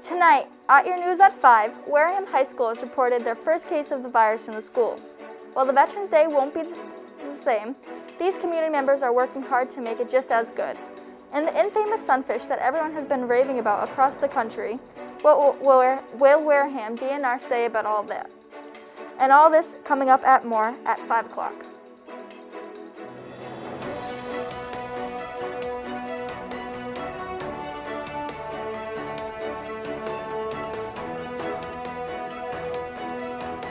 Tonight, at your news at 5, Wareham High School has reported their first case of the virus in the school. While the Veterans Day won't be the same, these community members are working hard to make it just as good. And the infamous sunfish that everyone has been raving about across the country, what will Wareham DNR say about all that? And all this coming up at 5 o'clock.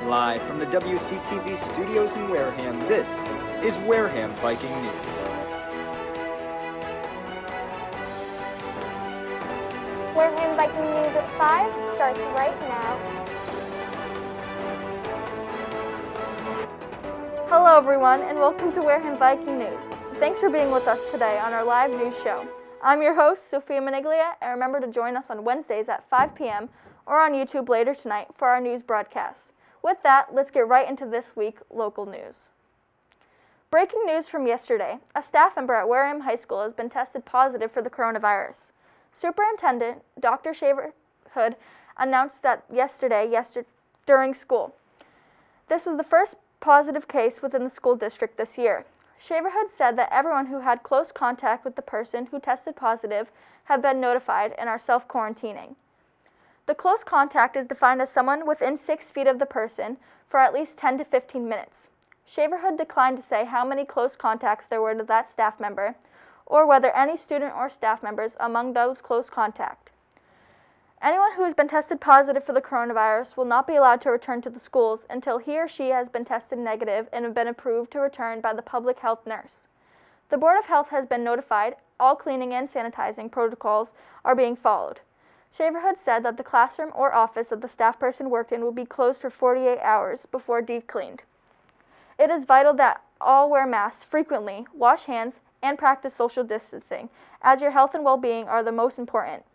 Live from the WCTV studios in Wareham, this is Wareham Viking News. Wareham Viking News at 5 starts right now. Hello everyone, and welcome to Wareham Viking News. Thanks for being with us today on our live news show. I'm your host, Sophia Maniglia, and remember to join us on Wednesdays at 5 p.m. or on YouTube later tonight for our news broadcasts. With that, let's get right into this week's local news. Breaking news from yesterday, a staff member at Wareham High School has been tested positive for the coronavirus. Superintendent Dr. Shaverhood announced that yesterday during school. This was the first positive case within the school district this year. Shaverhood said that everyone who had close contact with the person who tested positive have been notified and are self-quarantining. The close contact is defined as someone within 6 feet of the person for at least 10 to 15 minutes. Shaverhood declined to say how many close contacts there were to that staff member, or whether any student or staff members among those close contact. Anyone who has been tested positive for the coronavirus will not be allowed to return to the schools until he or she has been tested negative and have been approved to return by the public health nurse. The Board of Health has been notified. All cleaning and sanitizing protocols are being followed. Shaverhood said that the classroom or office that the staff person worked in will be closed for 48 hours before deep cleaned. It is vital that all wear masks frequently, wash hands, and practice social distancing, as your health and well-being are the most important.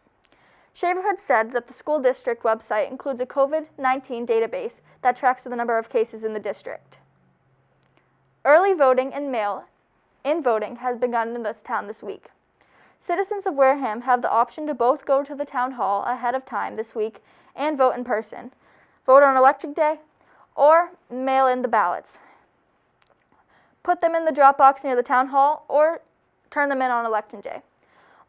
Shaverhood said that the school district website includes a COVID-19 database that tracks the number of cases in the district. Early voting and mail-in voting has begun in this town this week. Citizens of Wareham have the option to both go to the town hall ahead of time this week and vote in person, vote on election day, or mail in the ballots. Put them in the drop box near the town hall or turn them in on election day.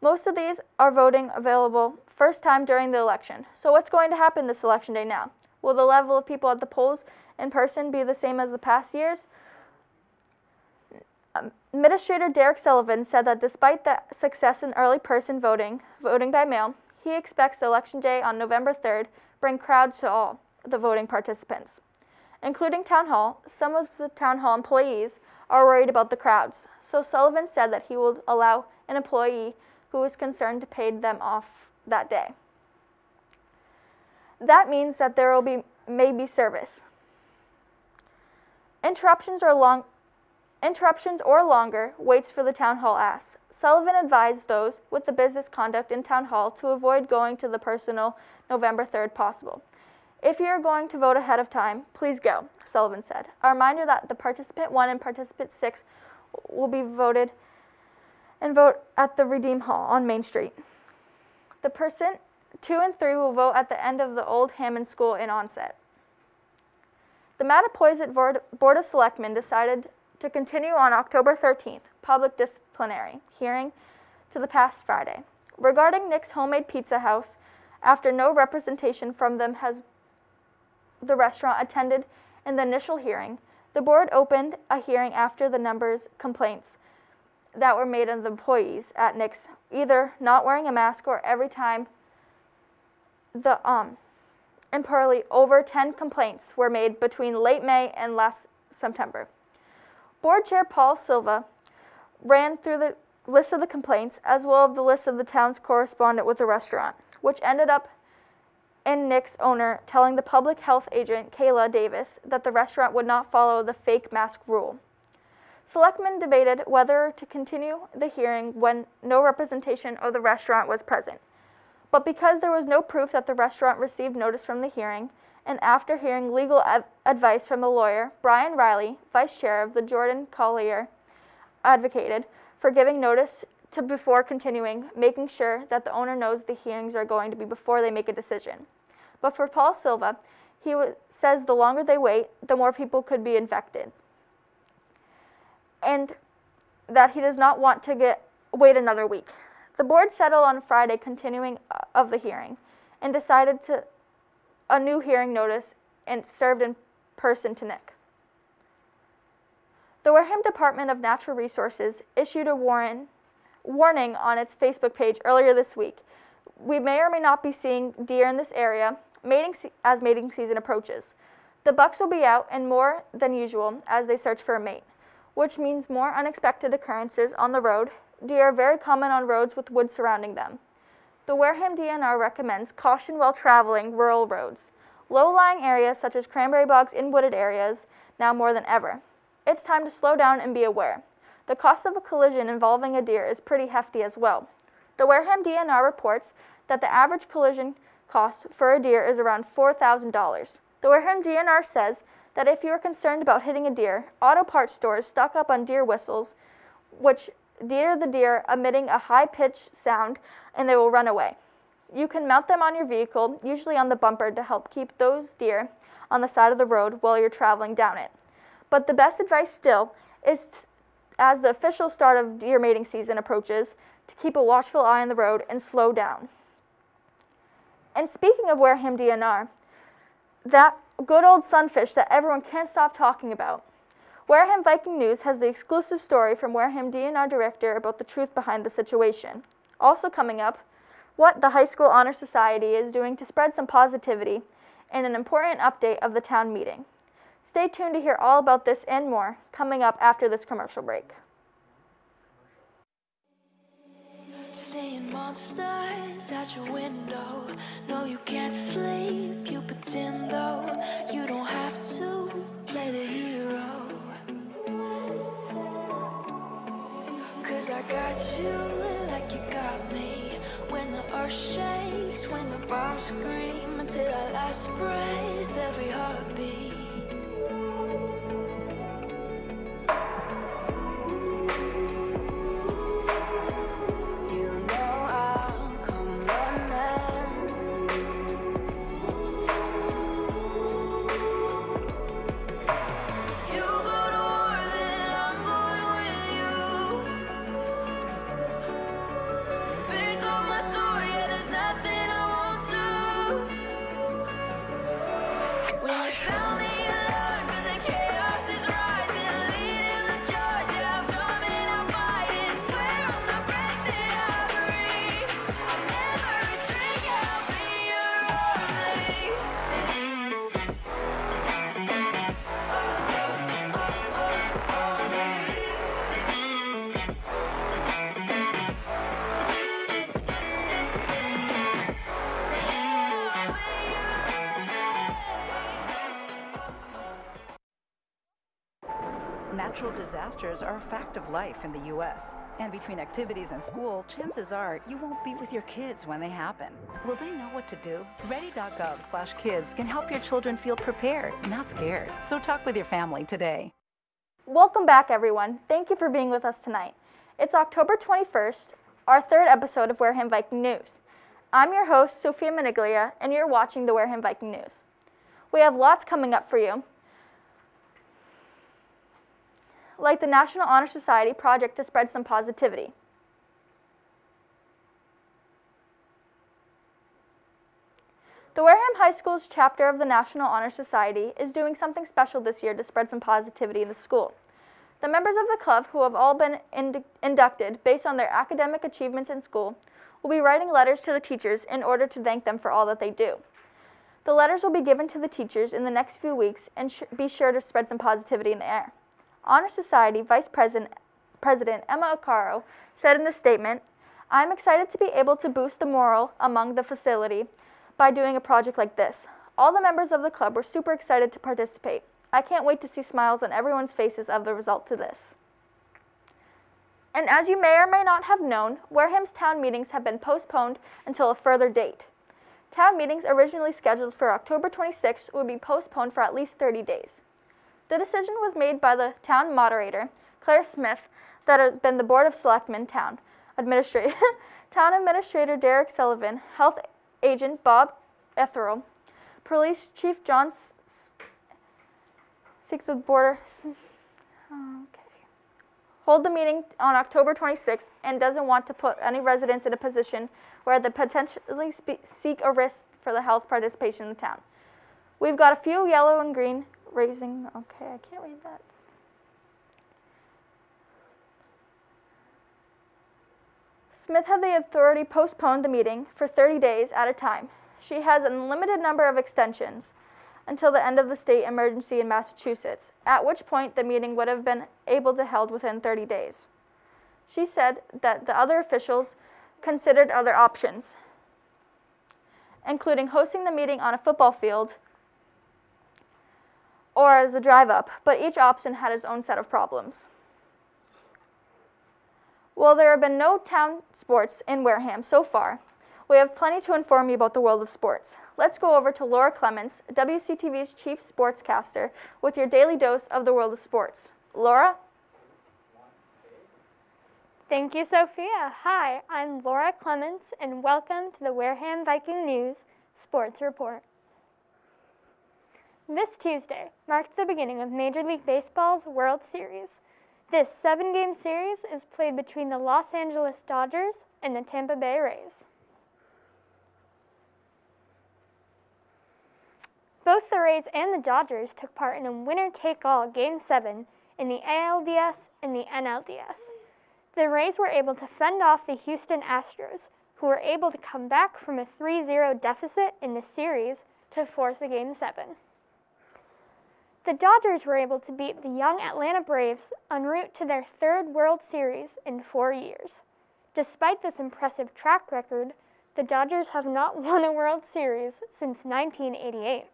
Most of these are voting available first time during the election. So what's going to happen this election day now? Will the level of people at the polls in person be the same as the past years? Administrator Derek Sullivan said that despite the success in early person voting by mail, he expects Election Day on November 3rd bring crowds to all the voting participants. Including Town Hall, some of the Town Hall employees are worried about the crowds, so Sullivan said that he will allow an employee who is concerned to pay them off that day. That means that there will may be service. Interruptions or longer waits for the Town Hall asks. Sullivan advised those with the business conduct in Town Hall to avoid going to the personal November 3rd possible. If you're going to vote ahead of time, please go, Sullivan said. A reminder that the Participant 1 and Participant 6 will be voted at the Redeem Hall on Main Street. The Person 2 and 3 will vote at the end of the old Hammond School in Onset. The Mattapoisett Board of Selectmen decided to continue on October 13th, public disciplinary hearing to the past Friday. Regarding Nick's Homemade Pizza House, after no representation from them has the restaurant attended in the initial hearing, the board opened a hearing after the numbers complaints that were made of the employees at Nick's, either not wearing a mask or every time importantly, over 10 complaints were made between late May and last September. Board Chair Paul Silva ran through the list of the complaints as well as the list of the town's correspondent with the restaurant, which ended up in Nick's owner telling the public health agent Kayla Davis that the restaurant would not follow the fake mask rule. Selectmen debated whether to continue the hearing when no representation of the restaurant was present. But because there was no proof that the restaurant received notice from the hearing, and after hearing legal advice from the lawyer, Brian Riley, vice chair of the Jordan Collier, advocated for giving notice before continuing, making sure that the owner knows the hearings are going to be before they make a decision. But for Paul Silva, he says the longer they wait, the more people could be infected, and that he does not want to wait another week. The board settled on Friday continuing of the hearing and decided a new hearing notice and served in person to Nick. The Wareham Department of Natural Resources issued a warning on its Facebook page earlier this week. We may or may not be seeing deer in this area as mating season approaches. The bucks will be out and more than usual as they search for a mate, which means more unexpected occurrences on the road. Deer are very common on roads with wood surrounding them. The Wareham DNR recommends caution while traveling rural roads, low-lying areas such as cranberry bogs in wooded areas now more than ever. It's time to slow down and be aware. The cost of a collision involving a deer is pretty hefty as well. The Wareham DNR reports that the average collision cost for a deer is around $4,000. The Wareham DNR says that if you are concerned about hitting a deer, auto parts stores stock up on deer whistles, which deter the deer emitting a high-pitched sound, and they will run away. You can mount them on your vehicle, usually on the bumper, to help keep those deer on the side of the road while you're traveling down it. But the best advice still is, as the official start of deer mating season approaches, to keep a watchful eye on the road and slow down. And speaking of Wareham DNR, that good old sunfish that everyone can't stop talking about, Wareham Viking News has the exclusive story from Wareham DNR Director about the truth behind the situation. Also coming up, what the High School Honor Society is doing to spread some positivity, and an important update of the town meeting. Stay tuned to hear all about this and more coming up after this commercial break. Seeing monsters at your window. No, you can't sleep, you pretend though. You don't have to play the hero. 'Cause I got you like you got me. When the earth shakes, when the bombs scream, until our last breath, every heartbeat. Natural disasters are a fact of life in the U.S. And between activities and school, chances are you won't be with your kids when they happen. Will they know what to do? Ready.gov/kids can help your children feel prepared, not scared. So talk with your family today. Welcome back, everyone. Thank you for being with us tonight. It's October 21st, our third episode of Wareham Viking News. I'm your host, Sophia Maniglia, and you're watching the Wareham Viking News. We have lots coming up for you, like the National Honor Society project to spread some positivity. The Wareham High School's chapter of the National Honor Society is doing something special this year to spread some positivity in the school. The members of the club, who have all been inducted based on their academic achievements in school, will be writing letters to the teachers in order to thank them for all that they do. The letters will be given to the teachers in the next few weeks and be sure to spread some positivity in the air. Honor Society Vice President Emma Acaro said in the statement, "I'm excited to be able to boost the morale among the facility by doing a project like this. All the members of the club were super excited to participate. I can't wait to see smiles on everyone's faces of the result to this." And as you may or may not have known, Wareham's town meetings have been postponed until a further date. Town meetings originally scheduled for October 26th will be postponed for at least 30 days. The decision was made by the town moderator, Claire Smith, that has been the Board of Selectmen town, Administrator, Town Administrator Derek Sullivan, Health Agent Bob Ethereal, Police Chief John Seek the Border. Okay. Hold the meeting on October 26th and doesn't want to put any residents in a position where they potentially seek a risk for the health participation in the town. We've got a few yellow and green raising. Okay, I can't read that. Smith had the authority postpone the meeting for 30 days at a time. She has an unlimited number of extensions until the end of the state emergency in Massachusetts, at which point the meeting would have been able to held within 30 days. She said that the other officials considered other options, including hosting the meeting on a football field or as a drive-up, but each option had its own set of problems. While there have been no town sports in Wareham so far, we have plenty to inform you about the world of sports. Let's go over to Laura Clements, WCTV's chief sportscaster, with your daily dose of the world of sports. Laura? Thank you, Sophia. Hi, I'm Laura Clements, and welcome to the Wareham Viking News Sports Report. This Tuesday marked the beginning of Major League Baseball's World Series. This 7-game series is played between the Los Angeles Dodgers and the Tampa Bay Rays. Both the Rays and the Dodgers took part in a winner-take-all Game 7 in the ALDS and the NLDS. The Rays were able to fend off the Houston Astros, who were able to come back from a 3-0 deficit in the series to force a Game 7. The Dodgers were able to beat the young Atlanta Braves en route to their 3rd World Series in 4 years. Despite this impressive track record, the Dodgers have not won a World Series since 1988.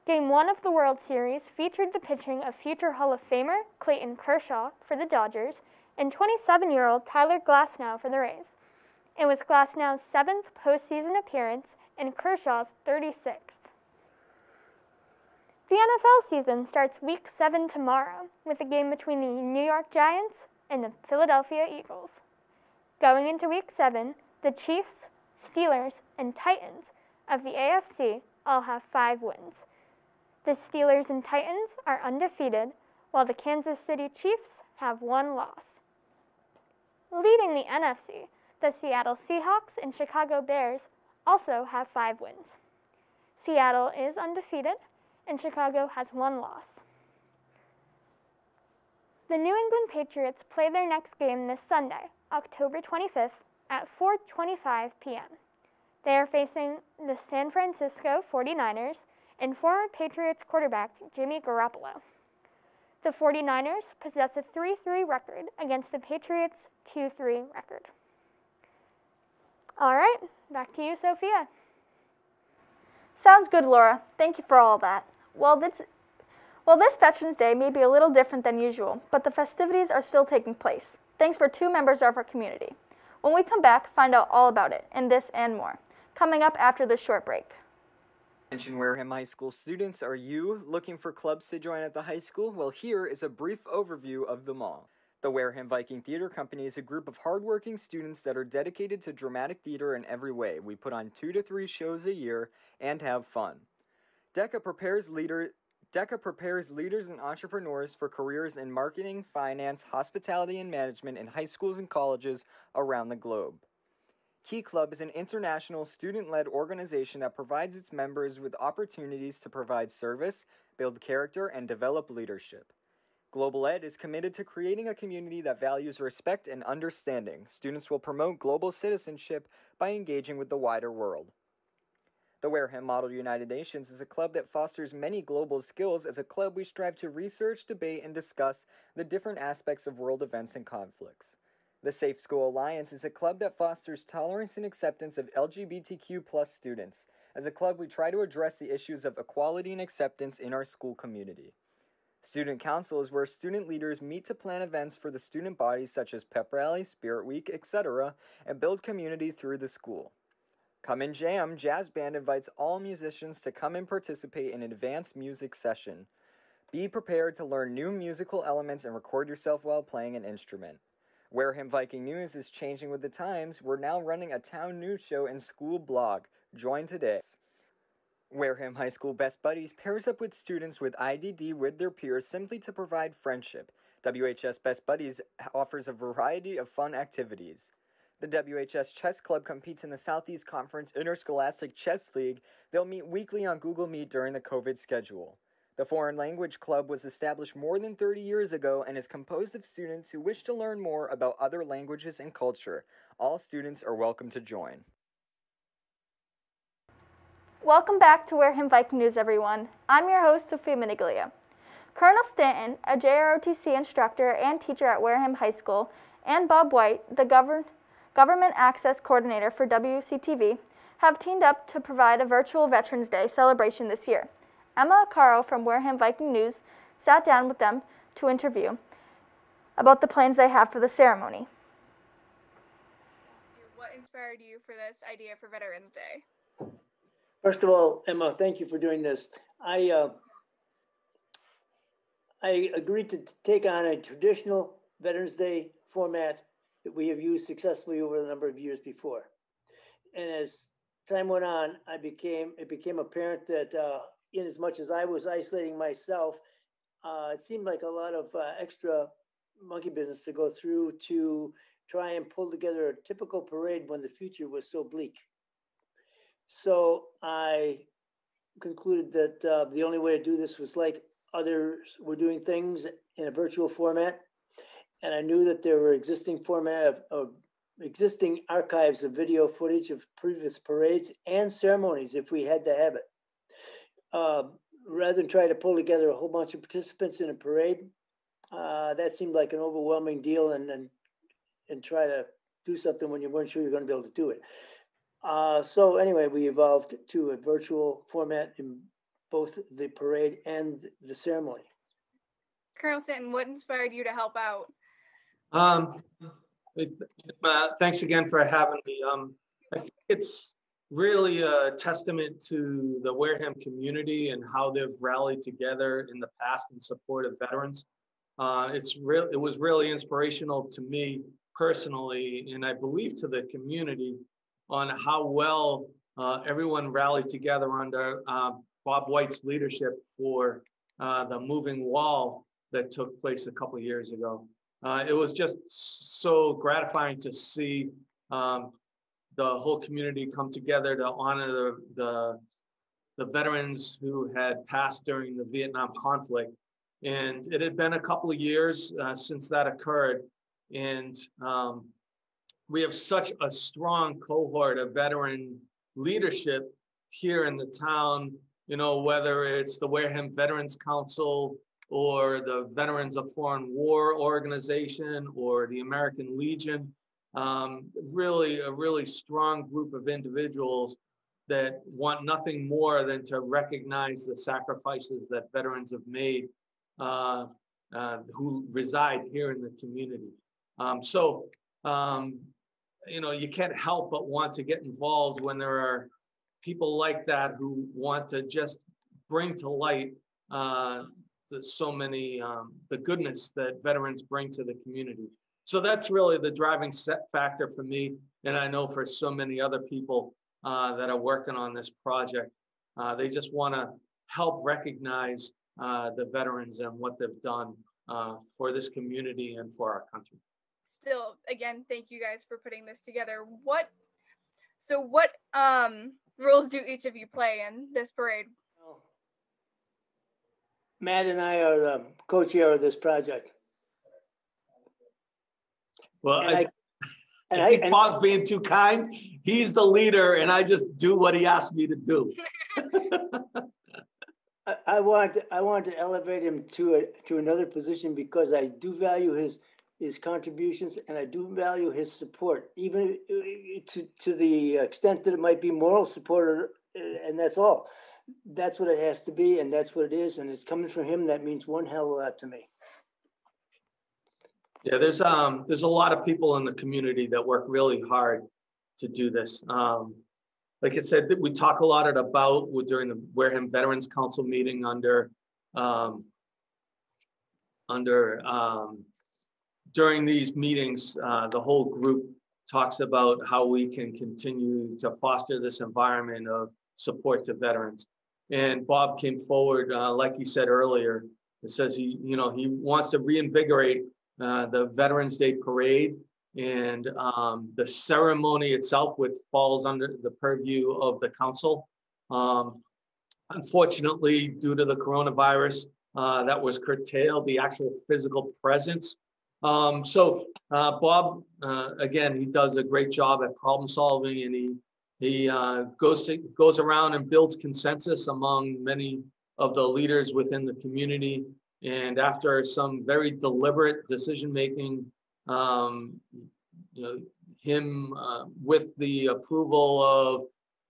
Game 1 of the World Series featured the pitching of future Hall of Famer Clayton Kershaw for the Dodgers and 27-year-old Tyler Glasnow for the Rays. It was Glasnow's 7th postseason appearance and Kershaw's 36th. The NFL season starts Week 7 tomorrow with a game between the New York Giants and the Philadelphia Eagles. Going into Week 7, the Chiefs, Steelers, and Titans of the AFC all have 5 wins. The Steelers and Titans are undefeated, while the Kansas City Chiefs have 1 loss. Leading the NFC, the Seattle Seahawks and Chicago Bears also have 5 wins. Seattle is undefeated, and Chicago has 1 loss. The New England Patriots play their next game this Sunday, October 25th at 4:25 p.m. They are facing the San Francisco 49ers and former Patriots quarterback Jimmy Garoppolo. The 49ers possess a 3-3 record against the Patriots' 2-3 record. All right, back to you, Sophia. Sounds good, Laura. Thank you for all that. Well, this Veterans Day may be a little different than usual, but the festivities are still taking place, thanks for 2 members of our community. When we come back, find out all about it, and this and more, coming up after this short break. Attention Wareham High School students, are you looking for clubs to join at the high school? Well, here is a brief overview of them all. The Wareham Viking Theater Company is a group of hardworking students that are dedicated to dramatic theater in every way. We put on 2 to 3 shows a year and have fun. DECA prepares leaders and entrepreneurs for careers in marketing, finance, hospitality, and management in high schools and colleges around the globe. Key Club is an international student-led organization that provides its members with opportunities to provide service, build character, and develop leadership. Global Ed is committed to creating a community that values respect and understanding. Students will promote global citizenship by engaging with the wider world. The Wareham Model United Nations is a club that fosters many global skills. As a club, we strive to research, debate, and discuss the different aspects of world events and conflicts. The Safe School Alliance is a club that fosters tolerance and acceptance of LGBTQ+ students. As a club, we try to address the issues of equality and acceptance in our school community. Student Council is where student leaders meet to plan events for the student bodies such as Pep Rally, Spirit Week, etc., and build community through the school. Come and Jam Jazz Band invites all musicians to come and participate in an advanced music session. Be prepared to learn new musical elements and record yourself while playing an instrument. Wareham Viking News is changing with the times. We're now running a town news show and school blog. Join today. Wareham High School Best Buddies pairs up with students with IDD with their peers simply to provide friendship. WHS Best Buddies offers a variety of fun activities. The WHS Chess Club competes in the Southeast Conference Interscholastic Chess League. They'll meet weekly on Google Meet during the COVID schedule. The Foreign Language Club was established more than 30 years ago and is composed of students who wish to learn more about other languages and culture. All students are welcome to join. Welcome back to Wareham Viking News, everyone. I'm your host, Sophia Maniglia. Colonel Stanton, a JROTC instructor and teacher at Wareham High School, and Bob White, the Government Access Coordinator for WCTV, have teamed up to provide a virtual Veterans Day celebration this year. Emma Caro from Wareham Viking News sat down with them to interview about the plans they have for the ceremony. What inspired you for this idea for Veterans Day? First of all, Emma, thank you for doing this. I agreed to take on a traditional Veterans Day format that we have used successfully over a number of years before. And as time went on, it became apparent that in as much as I was isolating myself, it seemed like a lot of extra monkey business to go through to try and pull together a typical parade when the future was so bleak. So I concluded that the only way to do this was like others were doing things in a virtual format. And I knew that there were existing archives of video footage of previous parades and ceremonies if we had to have it. Rather than try to pull together a whole bunch of participants in a parade, that seemed like an overwhelming deal, and try to do something when you weren't sure you're going to be able to do it. So anyway, we evolved to a virtual format in both the parade and the ceremony. Colonel Stanton, what inspired you to help out? Thanks again for having me. I think it's really a testament to the Wareham community and how they've rallied together in the past in support of veterans. It was really inspirational to me personally, and I believe to the community, on how well everyone rallied together under Bob White's leadership for the moving wall that took place a couple of years ago. It was just so gratifying to see the whole community come together to honor the veterans who had passed during the Vietnam conflict. And it had been a couple of years since that occurred. And we have such a strong cohort of veteran leadership here in the town, you know, whether it's the Wareham Veterans Council or the Veterans of Foreign War Organization or the American Legion. Really a really strong group of individuals that want nothing more than to recognize the sacrifices that veterans have made who reside here in the community. You know, you can't help but want to get involved when there are people like that who want to just bring to light so many, the goodness that veterans bring to the community. So that's really the driving factor for me, and I know for so many other people that are working on this project. They just want to help recognize the veterans and what they've done for this community and for our country. Still, again, thank you guys for putting this together. What roles do each of you play in this parade? Matt and I are the co-chair of this project. Well, I think Bob's being too kind. He's the leader, and I just do what he asked me to do. I want to elevate him to another position because I do value his contributions, and I do value his support, even to the extent that it might be moral support, and that's all. That's what it has to be, and that's what it is, and it's coming from him. That means one hell of a lot to me. Yeah, there's a lot of people in the community that work really hard to do this. Like I said, we talk a lot about during the Wareham Veterans Council meeting under during these meetings, the whole group talks about how we can continue to foster this environment of support to veterans. And Bob came forward, like he said earlier, it says he wants to reinvigorate the Veterans Day Parade and the ceremony itself, which falls under the purview of the council. Unfortunately, due to the coronavirus, that was curtailed, the actual physical presence. So Bob, again, he does a great job at problem solving, and he goes around and builds consensus among many of the leaders within the community. And after some very deliberate decision making, him with the approval of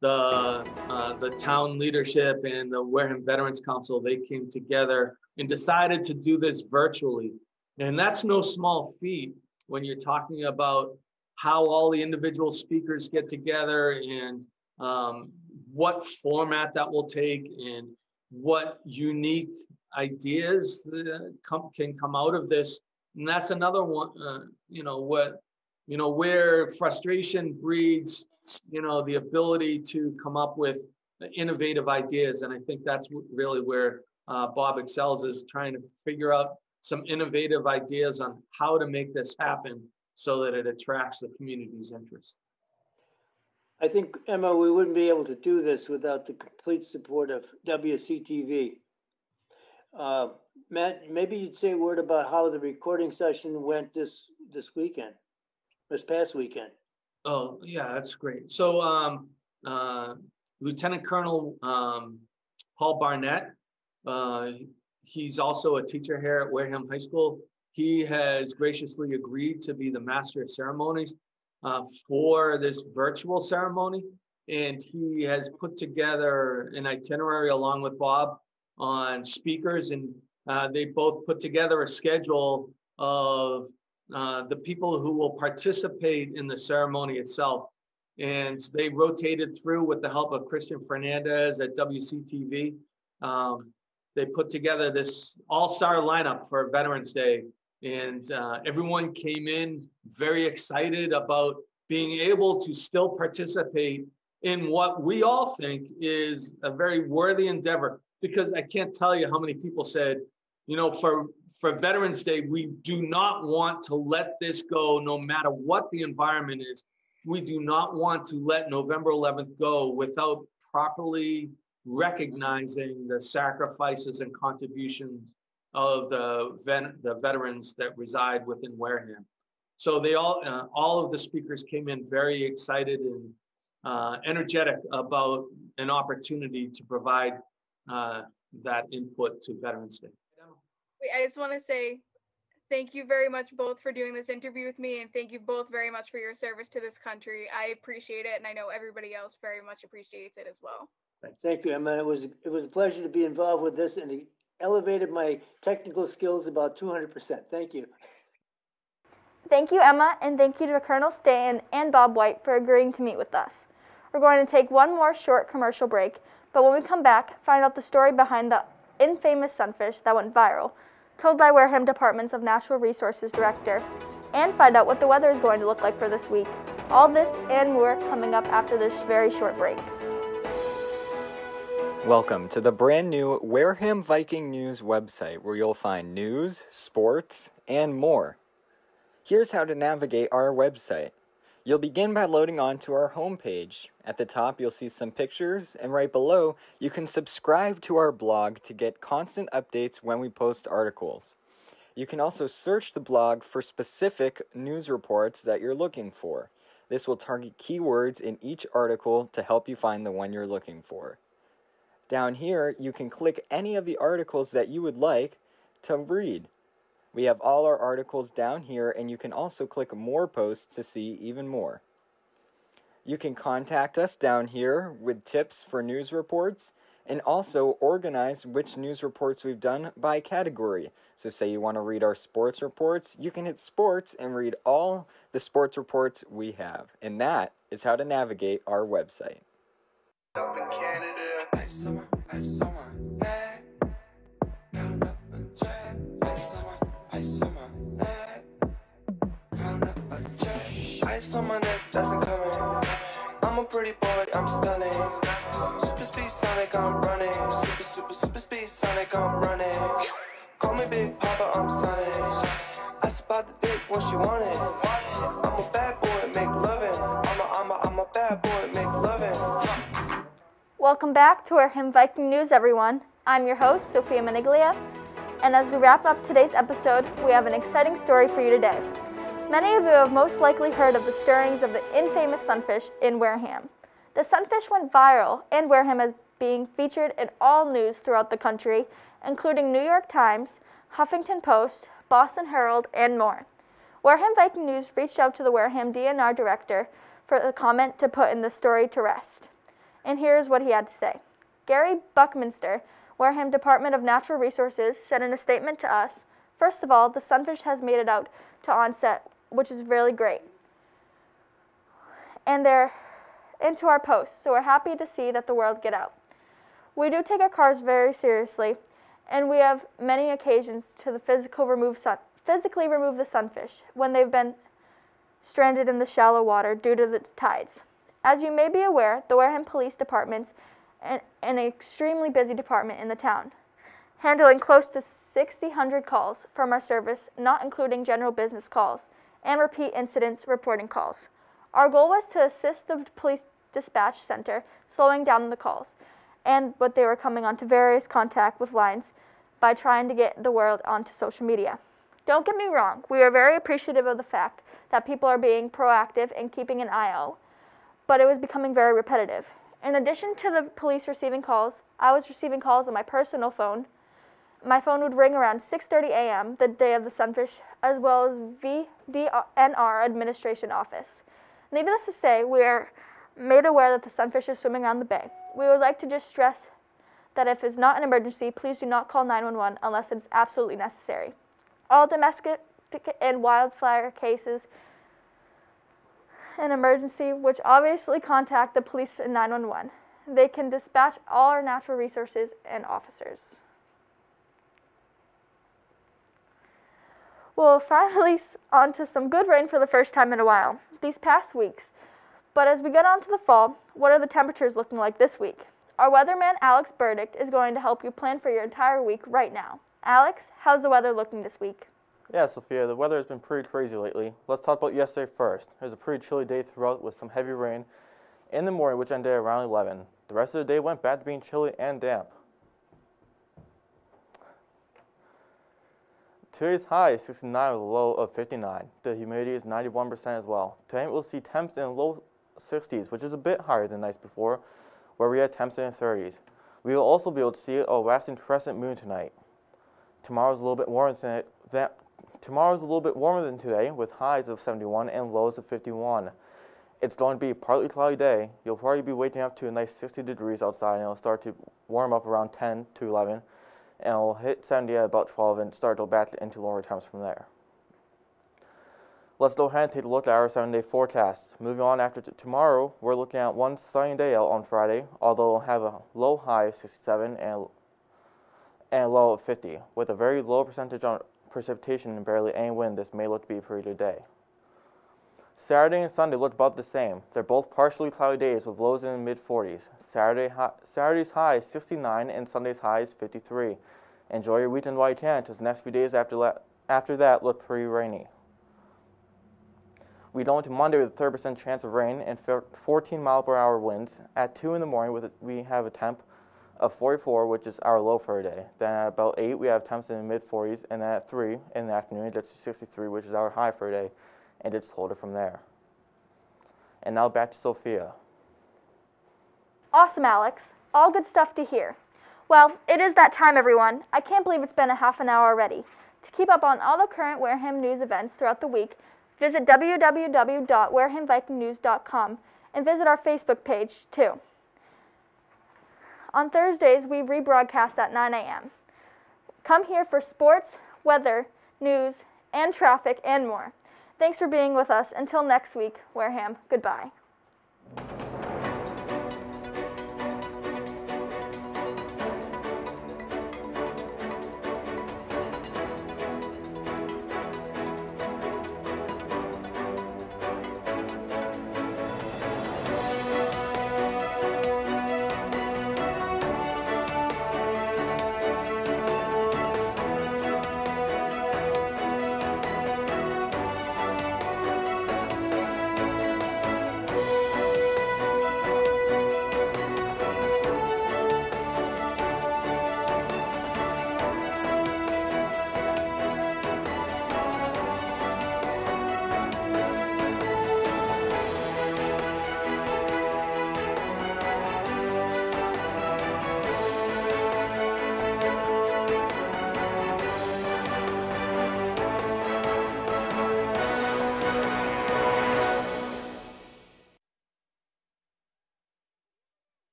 the town leadership and the Wareham Veterans Council, they came together and decided to do this virtually. And that's no small feat when you're talking about how all the individual speakers get together and what format that will take and what unique ideas can come out of this. And that's another one, where frustration breeds, the ability to come up with innovative ideas. And I think that's really where Bob excels, is trying to figure out some innovative ideas on how to make this happen so that it attracts the community's interest. I think, Emma, we wouldn't be able to do this without the complete support of WCTV. Matt, maybe you'd say a word about how the recording session went this past weekend. Oh, yeah, that's great. So Lieutenant Colonel Paul Barnett, he's also a teacher here at Wareham High School. He has graciously agreed to be the master of ceremonies for this virtual ceremony. And he has put together an itinerary along with Bob on speakers. And they both put together a schedule of the people who will participate in the ceremony itself. And they rotated through with the help of Christian Fernandez at WCTV. They put together this all-star lineup for Veterans Day. And everyone came in very excited about being able to still participate in what we all think is a very worthy endeavor. Because I can't tell you how many people said, for Veterans Day, we do not want to let this go no matter what the environment is. We do not want to let November 11th go without properly recognizing the sacrifices and contributions of the veterans that reside within Wareham. So they all of the speakers came in very excited and energetic about an opportunity to provide that input to Veterans Day. I just want to say thank you very much both for doing this interview with me, and thank you both very much for your service to this country. I appreciate it, and I know everybody else very much appreciates it as well. Thank you, Emma. It was a pleasure to be involved with this, and it elevated my technical skills about 200%. Thank you. Thank you, Emma, and thank you to Colonel Stan and Bob White for agreeing to meet with us. We're going to take one more short commercial break, but when we come back, find out the story behind the infamous sunfish that went viral, told by Wareham Departments of Natural Resources Director, and find out what the weather is going to look like for this week. All this and more coming up after this very short break. Welcome to the brand new Wareham Viking News website, where you'll find news, sports, and more. Here's how to navigate our website. You'll begin by loading onto our homepage. At the top, you'll see some pictures, and right below, you can subscribe to our blog to get constant updates when we post articles. You can also search the blog for specific news reports that you're looking for. This will target keywords in each article to help you find the one you're looking for. Down here, you can click any of the articles that you would like to read. We have all our articles down here, and you can also click more posts to see even more. You can contact us down here with tips for news reports, and also organize which news reports we've done by category. So say you want to read our sports reports, you can hit sports and read all the sports reports we have. And that is how to navigate our website. Up in Canada. Ice on my neck, that's incoming. I'm a pretty boy, I'm stunning. Super speed Sonic, I'm running. Super speed Sonic, I'm running. Call me Big Papa, I'm Sonic. I spot the dick when she want it. I'm a bad boy, make lovin'. I'm a bad boy, make lovin'. Welcome back to Wareham Viking News, everyone. I'm your host, Sophia Maniglia, and as we wrap up today's episode, we have an exciting story for you today. Many of you have most likely heard of the stirrings of the infamous sunfish in Wareham. The sunfish went viral, and Wareham is being featured in all news throughout the country, including New York Times, Huffington Post, Boston Herald, and more. Wareham Viking News reached out to the Wareham DNR director for a comment to put in the story to rest. And here's what he had to say. Gary Buckminster, Wareham Department of Natural Resources, said in a statement to us, "First of all, the sunfish has made it out to onset, which is really great. And they're into our posts, so we're happy to see that the word get out. We do take our cars very seriously, and we have many occasions to physically remove the sunfish when they've been stranded in the shallow water due to the tides. As you may be aware, the Wareham Police Department's an extremely busy department in the town, handling close to 600 calls from our service, not including general business calls, and repeat incidents reporting calls. Our goal was to assist the police dispatch center slowing down the calls, but they were coming onto various contact with lines by trying to get the word onto social media. Don't get me wrong, we are very appreciative of the fact that people are being proactive and keeping an eye out, but it was becoming very repetitive. In addition to the police receiving calls, I was receiving calls on my personal phone. My phone would ring around 6:30 a.m. the day of the sunfish, as well as VDNR administration office. Needless to say, we are made aware that the sunfish is swimming around the bay. We would like to just stress that if it's not an emergency, please do not call 911 unless it is absolutely necessary. All domestic and wildfire cases an emergency, which obviously contact the police and 911. They can dispatch all our natural resources and officers." Well, finally on to some good rain for the first time in a while, these past weeks. But as we get on to the fall, what are the temperatures looking like this week? Our weatherman, Alex Burdick, is going to help you plan for your entire week right now. Alex, how's the weather looking this week? Yeah, Sophia, the weather has been pretty crazy lately. Let's talk about yesterday first. It was a pretty chilly day throughout with some heavy rain in the morning, which ended around 11. The rest of the day went back to being chilly and damp. Today's high is 69 with a low of 59. The humidity is 91% as well. Tonight we'll see temps in the low 60s, which is a bit higher than the nights before, where we had temps in the 30s. We will also be able to see a waxing crescent moon tonight. Tomorrow's a little bit warmer than today, with highs of 71 and lows of 51. It's going to be a partly cloudy day. You'll probably be waking up to a nice 60 degrees outside, and it'll start to warm up around 10 to 11, and it'll hit 70 at about 12 and start to go back into lower temps from there. Let's go ahead and take a look at our 7-day forecast. Moving on after tomorrow, we're looking at one sunny day out on Friday, although we'll have a low high of 67 and a low of 50, with a very low percentage on precipitation and barely any wind. This may look to be a pretty good day. Saturday and Sunday look about the same. They're both partially cloudy days with lows in the mid-40s. Saturday's high is 69 and Sunday's high is 53. Enjoy your weekend while you can, because the next few days after that look pretty rainy. We go into Monday with a 30% chance of rain and 14 mile-per-hour winds. At 2 in the morning, we have a temp of 44, which is our low for a day. Then at about 8, we have temps in the mid-40s, and then at 3 in the afternoon, it gets to 63, which is our high for a day, and it's colder from there. And now back to Sophia. Awesome, Alex. All good stuff to hear. Well, it is that time, everyone. I can't believe it's been a half an hour already. To keep up on all the current Wareham news events throughout the week, visit www.warehamvikingnews.com and visit our Facebook page, too. On Thursdays, we rebroadcast at 9 a.m. Come here for sports, weather, news, and traffic, and more. Thanks for being with us. Until next week, Wareham, goodbye.